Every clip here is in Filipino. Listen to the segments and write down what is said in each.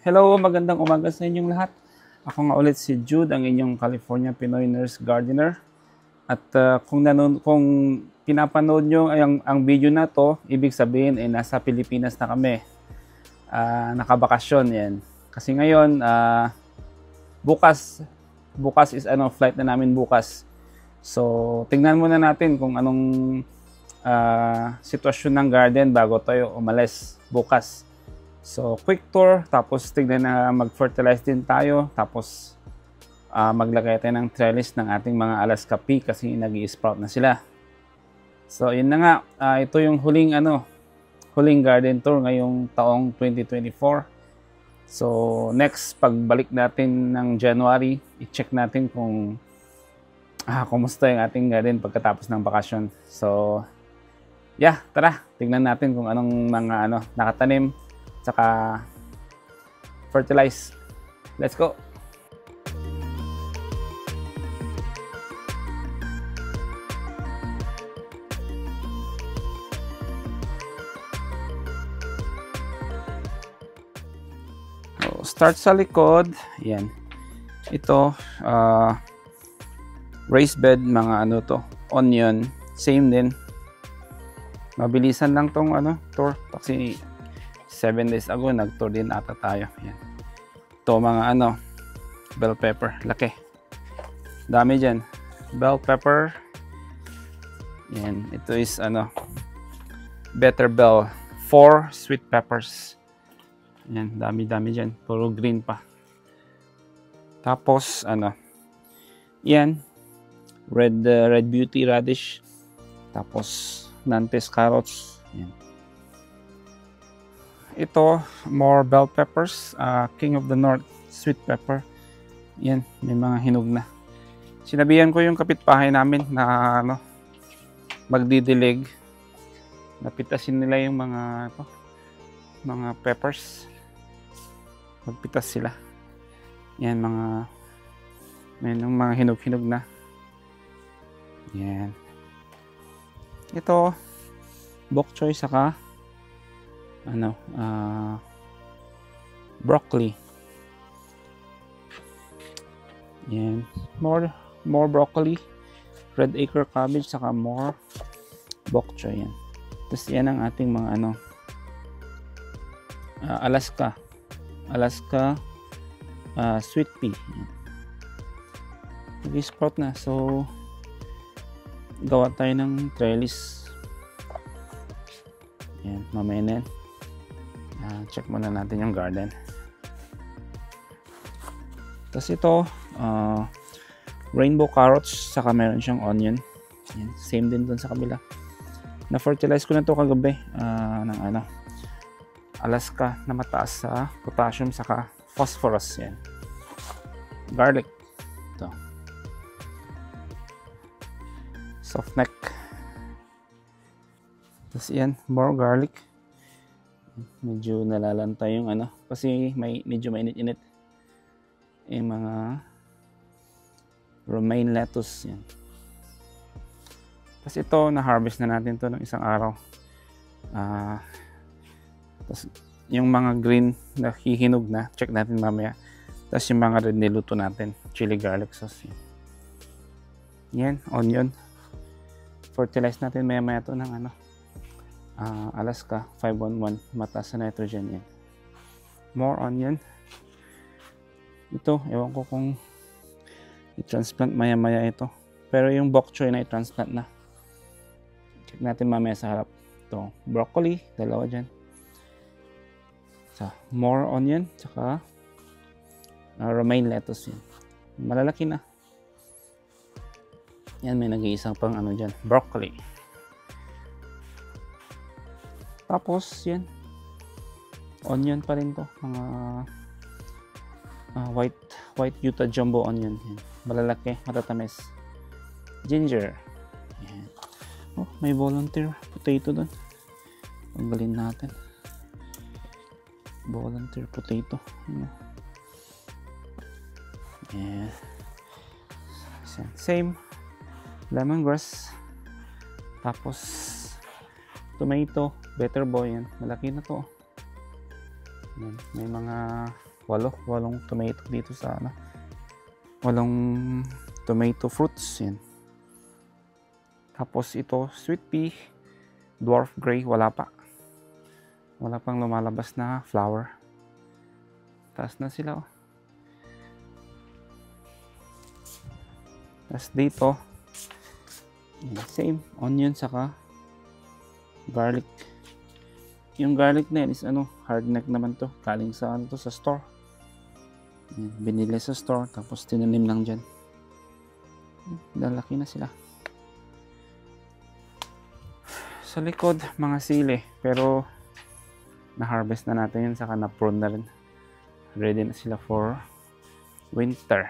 Hello, magandang umaga sa inyong lahat. Ako nga ulit si Jude, ang inyong California Pinoy Nurse Gardener. At kung pinapanood nyo ang video na to, ibig sabihin ay nasa Pilipinas na kami. Nakabakasyon yan. Kasi ngayon, bukas is flight na namin bukas. So, tingnan muna natin kung anong sitwasyon ng garden bago tayo umalis bukas. So, quick tour, tapos tignan na mag-fertilize din tayo, tapos maglagay tayo ng trellis ng ating mga Alaska pea kasi nag-i-sprout na sila. So, yun na nga, ito yung huling garden tour ngayong taong 2024. So, next, pagbalik natin ng January, i-check natin kung kumusta yung ating garden pagkatapos ng bakasyon. So, yeah, tara, tignan natin kung anong mga nakatanim saka fertilize. Let's go. So, start sa likod. Yan. Ito raised bed, mga to, onion, same din. Mabilisan lang tong tour kasi 7 days ago, nag-tour din ata tayo. Yan. Ito mga bell pepper. Laki. Dami dyan. Bell pepper. Yan. Ito is Better Bell. 4 sweet peppers. Yan. Dami-dami dyan. Puro green pa. Tapos, yan. Red beauty radish. Tapos, Nantes carrots. Yan. Ito, more bell peppers, King of the North, sweet pepper. Yan, may mga hinog na. Sinabihan ko yung kapitbahay namin na magdidilig. Napitasin nila yung mga peppers. Magpitas sila. Yan, may mga hinog-hinog na. Yan. Ito, bok choy saka broccoli. Yan. More broccoli, red acre cabbage, saka more bok choy. Yan. Tapos yan ang ating mga Alaska sweet pea. Nag-sprout na, so gawa tayo ng trellis. Yan, mamaya na yan. Check muna natin yung garden. Tapos ito, rainbow carrots, saka meron siyang onion. Yan, same din dun sa kabila. Na-fertilize ko na to kagabi ng Alaska na mataas sa potassium saka phosphorus. Yan. Garlic. Ito. Soft neck. Tapos yan, more garlic. Medyo nalalantay yung kasi medyo mainit-init. Yung mga romaine lettuce. Yan. Tapos ito, na-harvest na natin to ng isang araw. Tapos yung mga green na hihinog na, check natin mamaya. Tapos yung mga red niluto natin, chili garlic sauce. Yan, onion. Fertilize natin maya-maya to ng Alaska 511, mataas sa nitrogen. Yan. More onion. Ito, ewan ko kung i-transplant maya-maya ito. Pero yung bok choy na i-transplant na. Check natin mamaya sa harap. Ito, broccoli, dalawa dyan. So, more onion, tsaka romaine lettuce. Yan. Malalaki na. Yan, may nag-iisang pang dyan, broccoli. Tapos, yan. Onion pa rin to. Mga white Utah jumbo onion. Yan. Malalaki, matatamis. Ginger. Yan. Oh, may volunteer potato doon. Tanggalin natin. Volunteer potato. Yan. Same. Lemongrass. Tapos, tomato, better boy yan. Malaki na to. Yan. May mga walong tomato dito sa ano. Walong tomato fruits. Yan. Tapos ito, sweet pea, dwarf gray, wala pa. Wala pang lumalabas na flower. Taas na sila, oh. Tapos dito, same, onion saka garlic. Yung garlic na yan is ano, hard neck naman to. Galing sa ano to, sa store. Yan, binili sa store, tapos tinanim lang dyan. Lalaki na sila. Sa likod, mga sili. Pero, na-harvest na natin yun, saka na-prune na rin. Ready na sila for winter.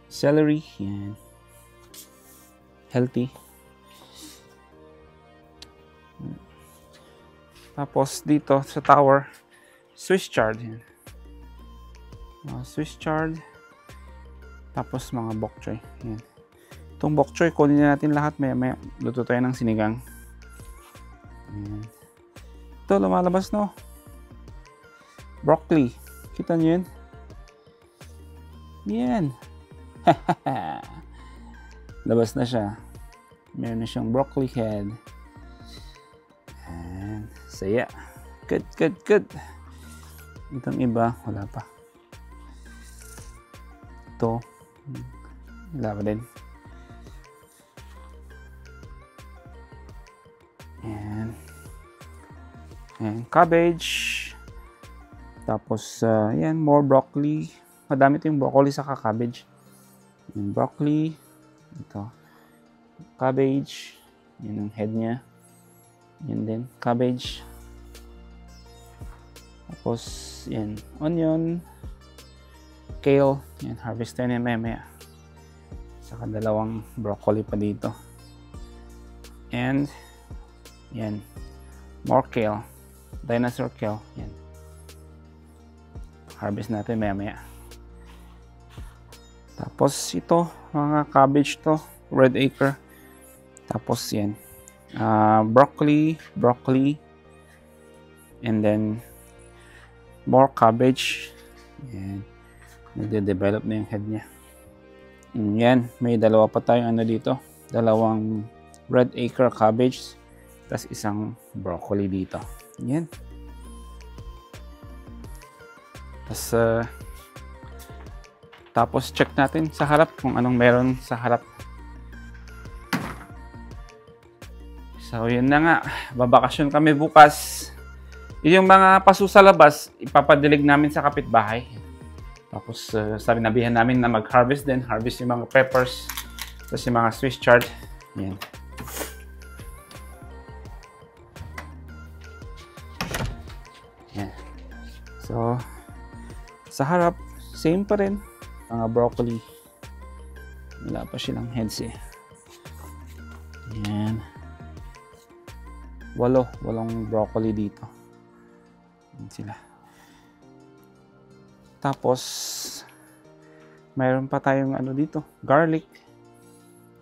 Celery, yan. Healthy. Tapos dito sa tower, Swiss chard. Yan. Swiss chard. Tapos mga bok choy. Yan. Itong bok choy, kunin natin lahat. Maya luto tayo ng sinigang. Yan. Ito, lumalabas, no? Broccoli. Kita nyo yun? Yan. Labas na siya. Meron na siyang broccoli head. And saya. Good. Itong iba, wala pa. Ito, wala pa din. And cabbage. Tapos, yan, more broccoli. Madami ito yung broccoli saka cabbage. Yung broccoli. Ito. Cabbage. Yan ang head niya. Yan din. Cabbage. Tapos, yan. Onion. Kale. Yan. Harvest tayo na maya. Saka dalawang broccoli pa dito. And, yan. More kale. Dinosaur kale. Yan. Harvest natin maya. Tapos ito, mga cabbage to, red acre. Tapos yan, broccoli, and then more cabbage. Yan, nagde-develop na yung head niya. Yan, may dalawa pa tayong ano dito, dalawang red acre cabbage, tapos isang broccoli dito. Yan. Tapos check natin sa harap kung anong meron sa harap. So yun na nga, babakasyon kami bukas. Yung mga paso sa labas, ipapadilig namin sa kapitbahay. Tapos sinabihan namin na mag-harvest din. Harvest yung mga peppers. Tapos yung mga Swiss chard. Yan. Yan. So, sa harap, same pa rin. Mga broccoli. Wala pa silang heads eh. Yan. Walong broccoli dito. Yan sila. Tapos, mayroon pa tayong ano dito, garlic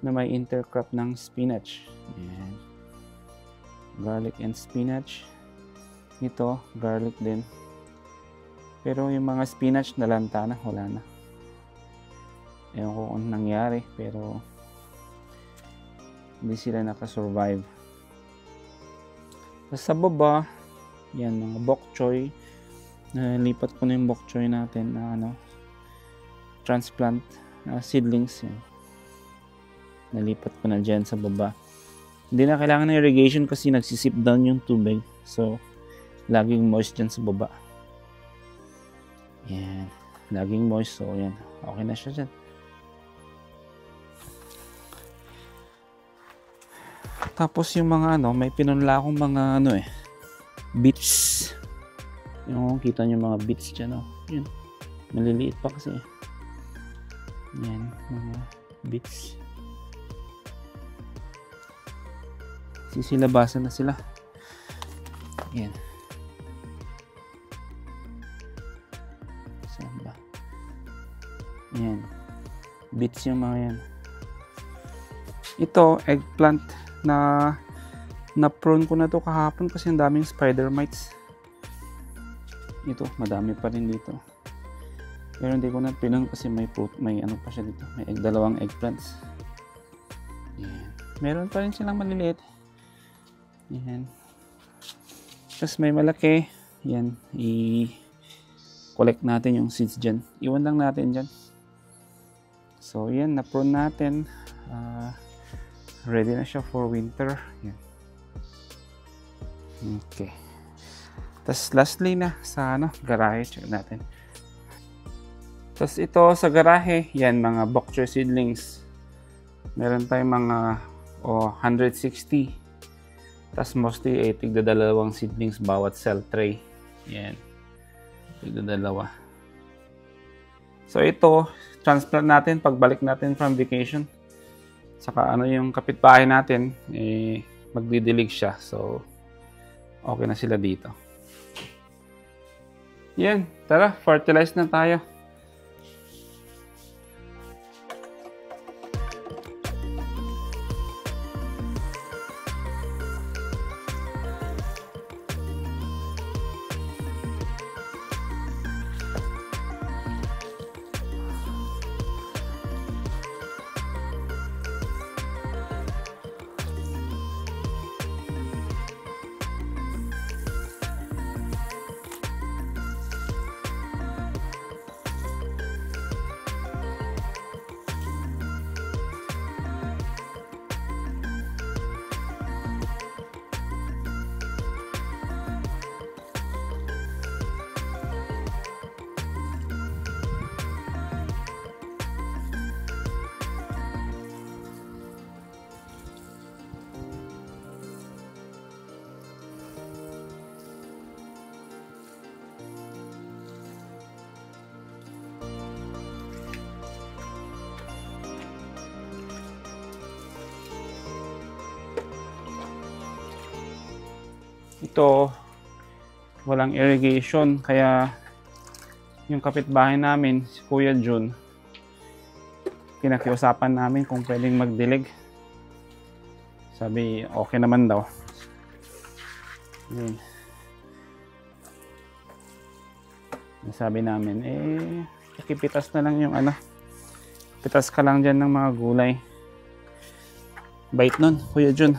na may intercrop ng spinach. Yan. Garlic and spinach. Ito, garlic din. Pero yung mga spinach nalanta na, wala na. Ewan ko kung nangyari, pero hindi sila nakasurvive. Sa baba, yan, mga bok choy. Nalipat ko na yung bok choy natin na ano, transplant seedlings. Yan. Nalipat ko na dyan sa baba. Hindi na kailangan ng irrigation kasi nagsisip down yung tubig. So, laging moist dyan sa baba. Yan. Laging moist. So, yan. Okay na siya dyan. Tapos yung mga ano, may pinunla akong mga ano beets. Yung kita nyo mga beets dyan, oh. Yun. Maliliit pa kasi. Yan, mga beets. Sisilabasan na sila. Yan. Saan ba? Yan. Beets yung mga yan. Ito, eggplant na prune ko na to kahapon kasi ang daming spider mites. Ito, madami pa rin dito. Pero hindi ko na pinon kasi may ano pa siya dito. May dalawang eggplants. Yan. Meron pa rin silang maliliit. Yan. Tapos may malaki. Yan. I-collect natin yung seeds dyan. Iwan lang natin dyan. So, yan. Na-prune natin. Ready na siya for winter. Yan. Okay. Tapos lastly na sa garahe. Check natin. Tapos ito sa garahe, yan mga bok choy seedlings. Meron tayong mga 160. Tapos mostly tigda dalawang seedlings bawat cell tray. Yan. Tigda dalawa. So ito, transplant natin pagbalik natin from vacation. Saka yung kapitbahay natin, magdidilig siya. So okay na sila dito. Yan, tara, fertilize na tayo. Ito, walang irrigation, kaya yung kapitbahay namin, si Kuya Jun, pinakiusapan namin kung pwedeng magdilig. Sabi, okay naman daw. Yun. Sabi namin, ikipitas na lang yung pitas ka lang dyan ng mga gulay. Bait nun, Kuya Jun.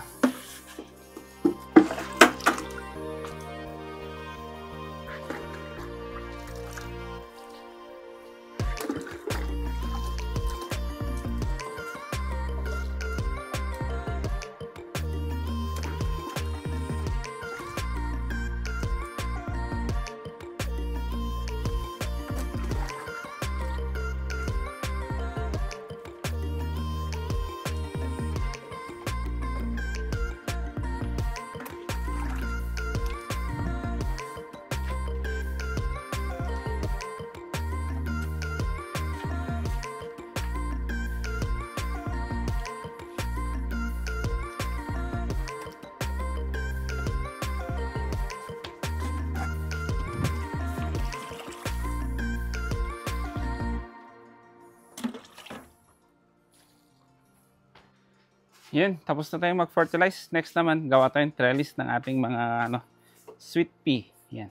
Yun, tapos na tayong mag-fertilize. Next naman, gawa tayong trellis ng ating mga sweet pea. Yan.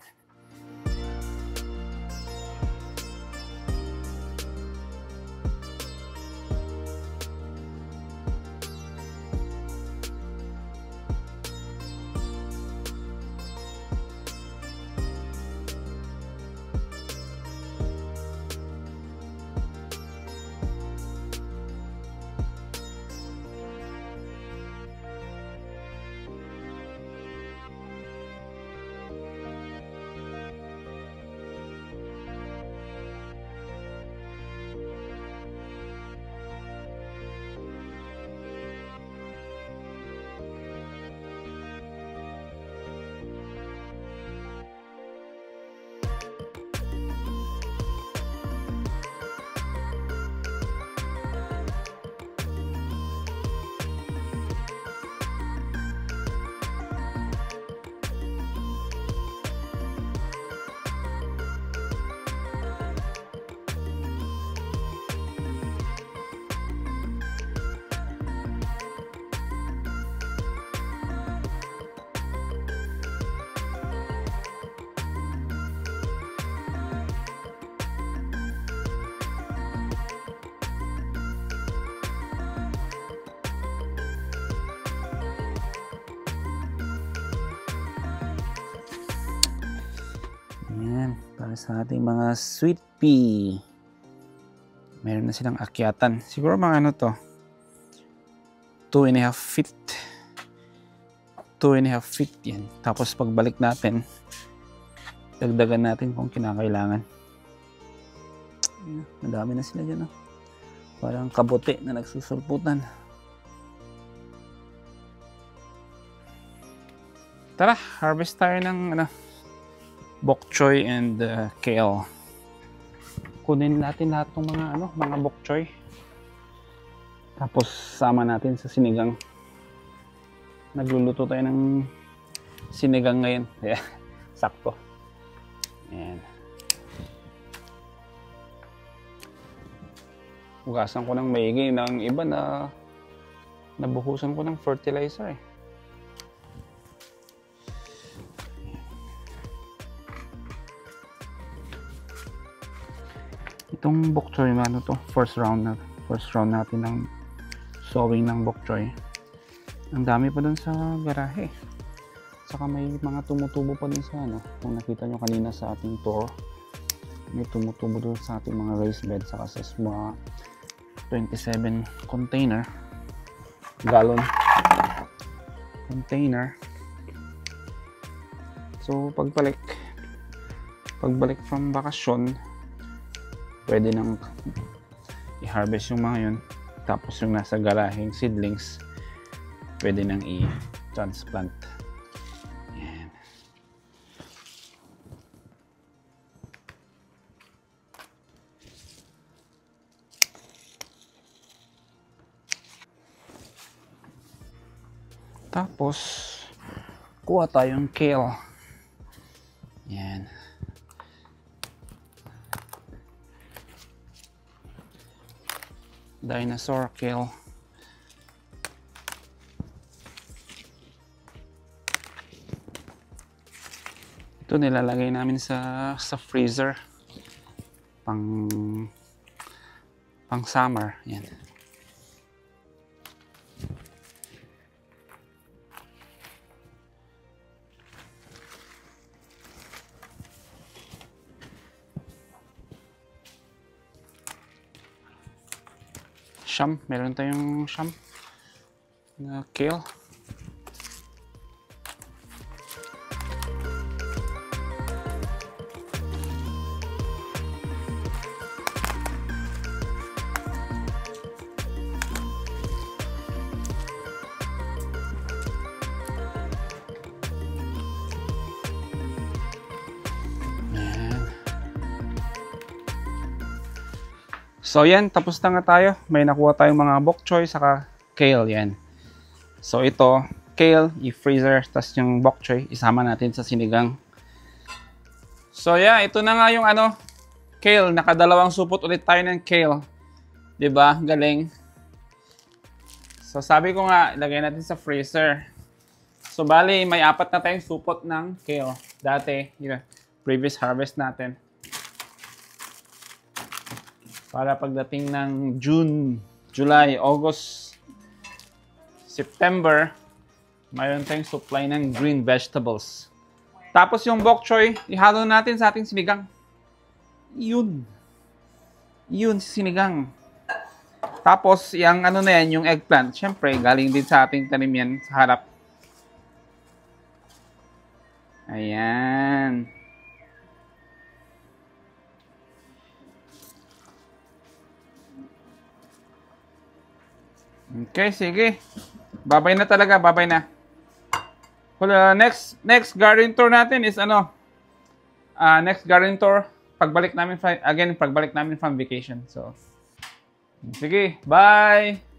Ayan, para sa ating mga sweet pea. Meron na silang akyatan. Siguro mga ano to, 2.5 feet. 2.5 feet yan. Tapos pagbalik natin, dagdagan natin kung kinakailangan. Ayan, madami na sila dyan. Oh. Parang kabote na nagsusulputan. Tara, harvest tayo ng bok choy and kale. Kunin natin lahat ng mga bok choy. Tapos sama natin sa sinigang. Nagluluto tayo ng sinigang ngayon. Yeah, sakto. Ayan. Hugasan ko ng maigi ng iba na nabuhusan ko ng fertilizer eh. Itong bok choy, first round natin ng sowing ng bok choy. Ang dami pa dun sa garahe. Saka may mga tumutubo pa dun sa kung nakita nyo kanina sa ating tour, may tumutubo dun sa ating mga raised bed, saka sa mga 27 container gallon container. So pagbalik from bakasyon, pwede nang i-harvest yung mga yun. Tapos yung nasa garaheng seedlings, pwede nang i-transplant. Yan. Tapos, kuha tayong kale. Yan. Dinosaur kale. Ito nilalagay namin sa freezer pang summer. Yan. Meron tayong na kale. So yan, tapos na nga tayo. May nakuha tayong mga bok choy saka kale yan. So ito, kale, i-freezer, tapos yung bok choy, isama natin sa sinigang. So yeah, ito na nga yung kale. Nakadalawang supot ulit tayo ng kale. 'Di ba? Galing. So sabi ko nga, ilagay natin sa freezer. So bali, may 4 na tayong supot ng kale. Dati, previous harvest natin. Para pagdating ng June, July, August, September, mayroon tayong supply ng green vegetables. Tapos yung bok choy, ihalo natin sa ating sinigang. Yun si sinigang. Tapos yung yung eggplant, syempre galing din sa ating tanim yan sa harap. Ayan. Okay, sige. Babay na talaga, babay na. Next garden tour natin is next garden tour pagbalik namin from vacation. So sige, bye.